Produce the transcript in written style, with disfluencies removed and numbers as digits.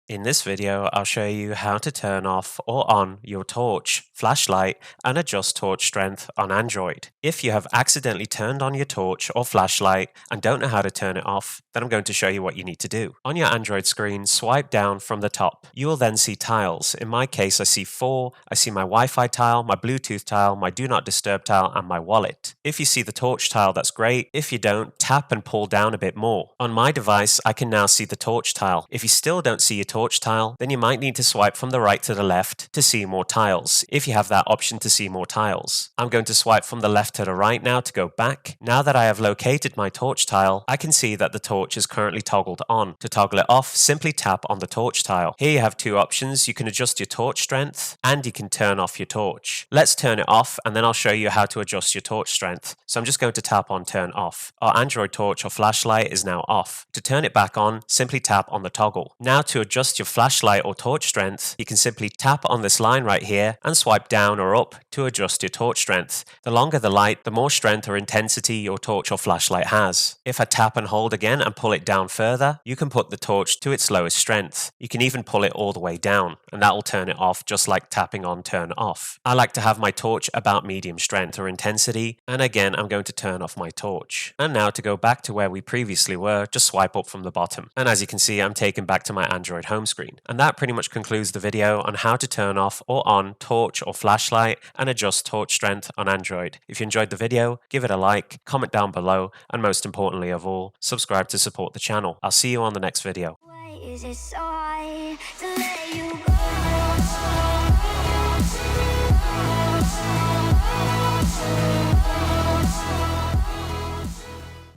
In this video, I'll show you how to turn off or on your torch, flashlight, and adjust torch strength on Android. If you have accidentally turned on your torch or flashlight and don't know how to turn it off, then I'm going to show you what you need to do. On your Android screen, swipe down from the top. You will then see tiles. In my case, I see 4. I see my Wi-Fi tile, my Bluetooth tile, my Do Not Disturb tile, and my wallet. If you see the torch tile, that's great. If you don't, tap and pull down a bit more. On my device, I can now see the torch tile. If you still don't see your torch tile, then you might need to swipe from the right to the left to see more tiles, if you have that option to see more tiles. I'm going to swipe from the left to the right now to go back. Now that I have located my torch tile, I can see that the torch is currently toggled on. To toggle it off, simply tap on the torch tile. Here you have 2 options. You can adjust your torch strength and you can turn off your torch. Let's turn it off and then I'll show you how to adjust your torch strength. So I'm just going to tap on turn off. Our Android torch or flashlight is now off. To turn it back on, simply tap on the toggle. Now to adjust your flashlight or torch strength, you can simply tap on this line right here and swipe down or up to adjust your torch strength. The longer the light, the more strength or intensity your torch or flashlight has. If I tap and hold again and pull it down further, you can put the torch to its lowest strength. You can even pull it all the way down, and that will turn it off just like tapping on turn off. I like to have my torch about medium strength or intensity, and again I'm going to turn off my torch. And now to go back to where we previously were, just swipe up from the bottom. And as you can see, I'm taken back to my Android home screen. And that pretty much concludes the video on how to turn off or on torch or flashlight and adjust torch strength on Android. If you enjoyed the video, give it a like, comment down below, and most importantly of all, subscribe to support the channel. I'll see you on the next video. Why is it so hard to let you go?